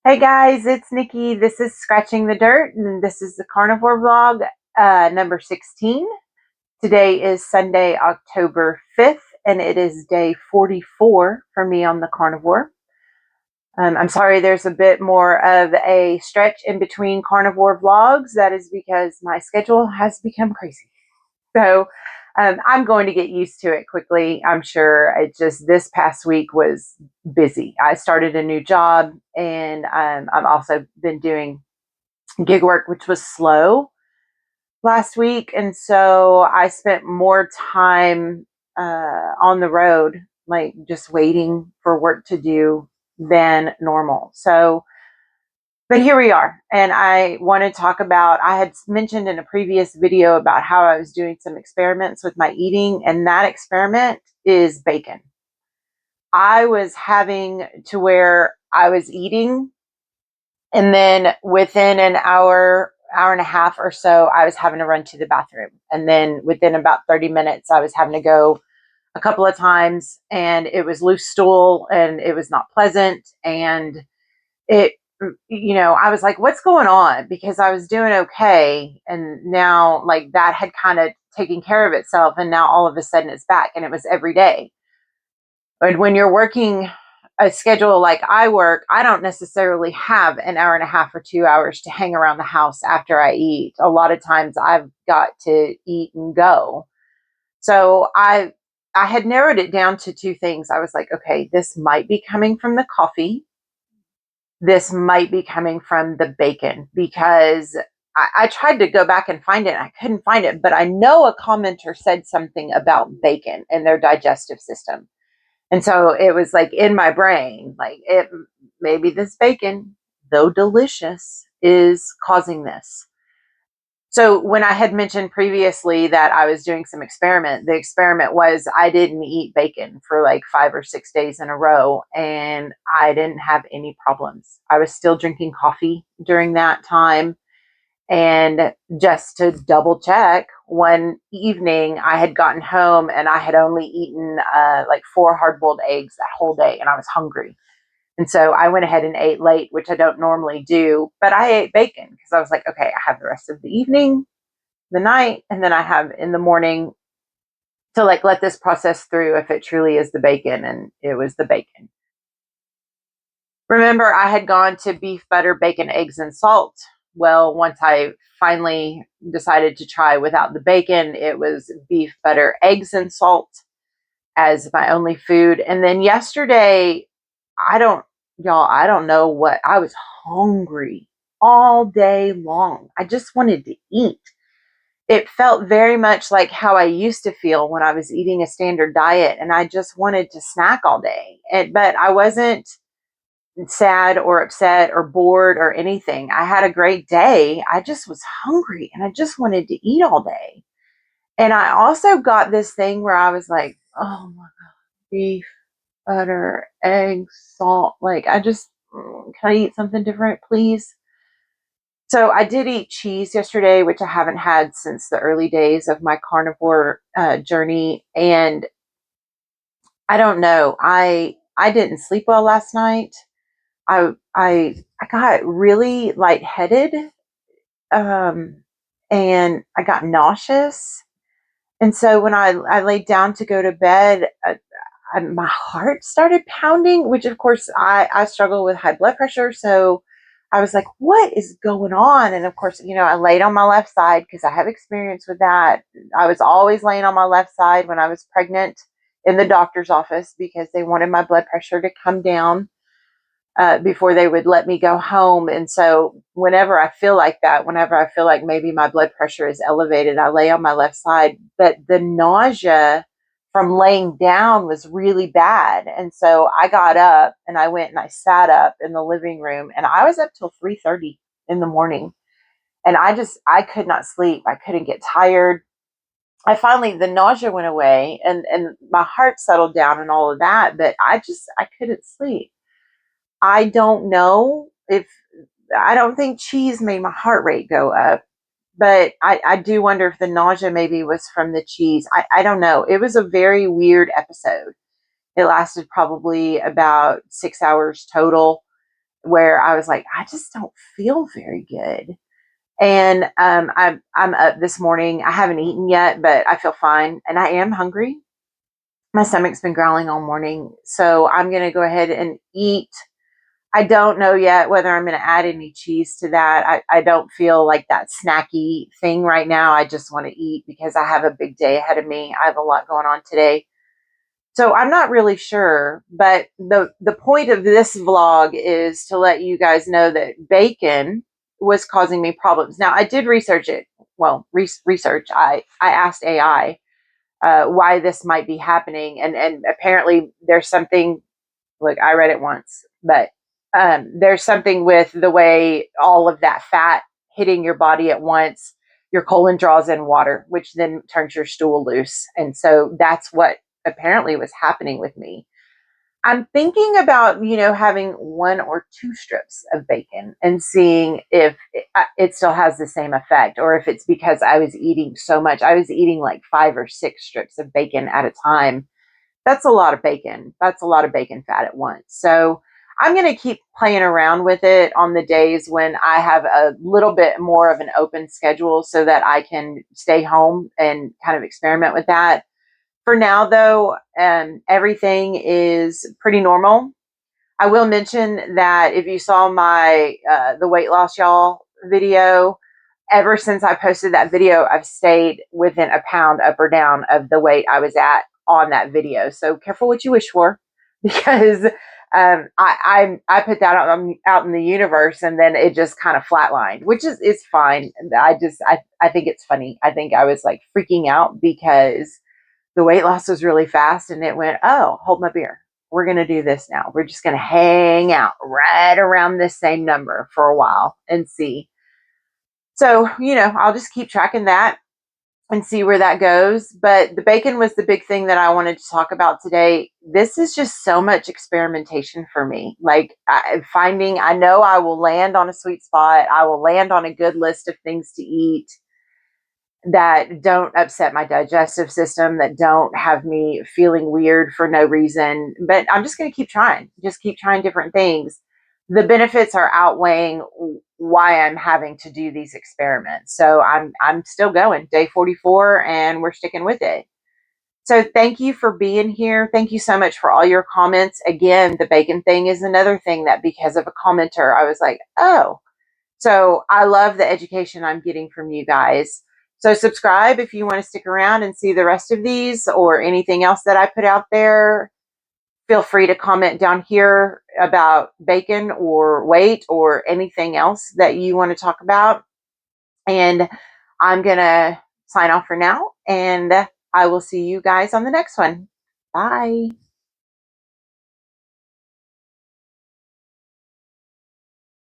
Hey guys, it's Nikki. This is Scratching the Dirt, and this is the Carnivore vlog number 16. Today is Sunday, October 5th, and it is day 44 for me on the Carnivore. I'm sorry there's a bit more of a stretch in between Carnivore vlogs. That is because my schedule has become crazy. So I'm going to get used to it quickly. I'm sure it just this past week was busy. I started a new job and I've also been doing gig work, which was slow last week. And so I spent more time on the road, like just waiting for work to do than normal. So but here we are. And I want to talk about, I had mentioned in a previous video about how I was doing some experiments with my eating, and that experiment is bacon. I was having to where I was eating, and then within an hour, hour and a half or so, I was having to run to the bathroom. And then within about 30 minutes, I was having to go a couple of times, and it was loose stool and it was not pleasant. And it I was like, what's going on? Because I was doing okay. And now, like, that had kind of taken care of itself. And now all of a sudden it's back, and it was every day. But when you're working a schedule like I work, I don't necessarily have an hour and a half or 2 hours to hang around the house after I eat. A lot of times I've got to eat and go. So I had narrowed it down to two things. I was like, okay, this might be coming from the coffee, this might be coming from the bacon, because I tried to go back and find it and I couldn't find it, but I know a commenter said something about bacon and their digestive system. And so it was like in my brain, like it maybe this bacon, though delicious, is causing this. So when I had mentioned previously that I was doing some experiment, the experiment was I didn't eat bacon for like 5 or 6 days in a row, and I didn't have any problems. I was still drinking coffee during that time. And just to double check, one evening I had gotten home and I had only eaten like 4 hard-boiled eggs that whole day, and I was hungry. And so I went ahead and ate late, which I don't normally do, but I ate bacon because I was like, okay, I have the rest of the evening, the night, and then I have in the morning to like let this process through if it truly is the bacon. And it was the bacon. Remember, I had gone to beef, butter, bacon, eggs, and salt. Well, once I finally decided to try without the bacon, it was beef, butter, eggs, and salt as my only food. And then yesterday, I don't, I don't know what, I was hungry all day long. I just wanted to eat. It felt very much like how I used to feel when I was eating a standard diet, and I just wanted to snack all day. But I wasn't sad or upset or bored or anything. I had a great day. I just was hungry and I just wanted to eat all day. And I also got this thing where I was like, oh my God, beef, butter, eggs, salt. Like, I just, can I eat something different, please? So I did eat cheese yesterday, which I haven't had since the early days of my carnivore journey. And I don't know. I didn't sleep well last night. I got really lightheaded, um, and I got nauseous. And so when I laid down to go to bed, my heart started pounding, which of course I struggle with high blood pressure. So I was like, what is going on? And of course, I laid on my left side because I have experience with that. I was always laying on my left side when I was pregnant in the doctor's office because they wanted my blood pressure to come down before they would let me go home. And so whenever I feel like that, whenever I feel like maybe my blood pressure is elevated, I lay on my left side. But the nausea from laying down was really bad. And so I got up and I went and I sat up in the living room, and I was up till 3:30 in the morning. And I could not sleep. I couldn't get tired. The nausea went away, and my heart settled down and all of that, but I couldn't sleep. I don't know if I don't think cheese made my heart rate go up, but I do wonder if the nausea maybe was from the cheese. I don't know. It was a very weird episode. It lasted probably about 6 hours total. where I was like, I just don't feel very good. And I'm up this morning. I haven't eaten yet, but I feel fine, and I am hungry. My stomach's been growling all morning, so I'm gonna go ahead and eat. I don't know yet whether I'm going to add any cheese to that. I don't feel like that snacky thing right now. I just want to eat because I have a big day ahead of me. I have a lot going on today. So I'm not really sure, but the point of this vlog is to let you guys know that bacon was causing me problems. Now I did research it. Well, research. I asked AI why this might be happening, and apparently there's something. Look, I read it once, but there's something with the way all of that fat hitting your body at once. Your colon draws in water, which then turns your stool loose. And so that's what apparently was happening with me. I'm thinking about, having one or two strips of bacon and seeing if it still has the same effect, or if it's because I was eating so much. I was eating like 5 or 6 strips of bacon at a time. That's a lot of bacon. That's a lot of bacon fat at once. So I'm going to keep playing around with it on the days when I have a little bit more of an open schedule so that I can stay home and kind of experiment with that. For now, though, everything is pretty normal. I will mention that if you saw my the weight loss y'all video, ever since I posted that video, I've stayed within a pound up or down of the weight I was at on that video. So careful what you wish for, because I put that out in the universe, and then it just kind of flatlined, which is fine. I think it's funny. I think I was like freaking out because the weight loss was really fast, and it went, oh, hold my beer. We're going to do this now. We're just going to hang out right around this same number for a while and see. So, I'll just keep tracking that and see where that goes. But the bacon was the big thing that I wanted to talk about today. This is just so much experimentation for me. Like I know I will land on a sweet spot. I will land on a good list of things to eat that don't upset my digestive system, that don't have me feeling weird for no reason. But I'm just going to just keep trying different things. The benefits are outweighing why I'm having to do these experiments. So I'm still going, day 44, and we're sticking with it. So thank you for being here. Thank you so much for all your comments. Again, the bacon thing is another thing that because of a commenter, I was like, oh. So I love the education I'm getting from you guys. So subscribe if you want to stick around and see the rest of these or anything else that I put out there. Feel free to comment down here about bacon or weight or anything else that you want to talk about. And I'm going to sign off for now, and I will see you guys on the next one. Bye.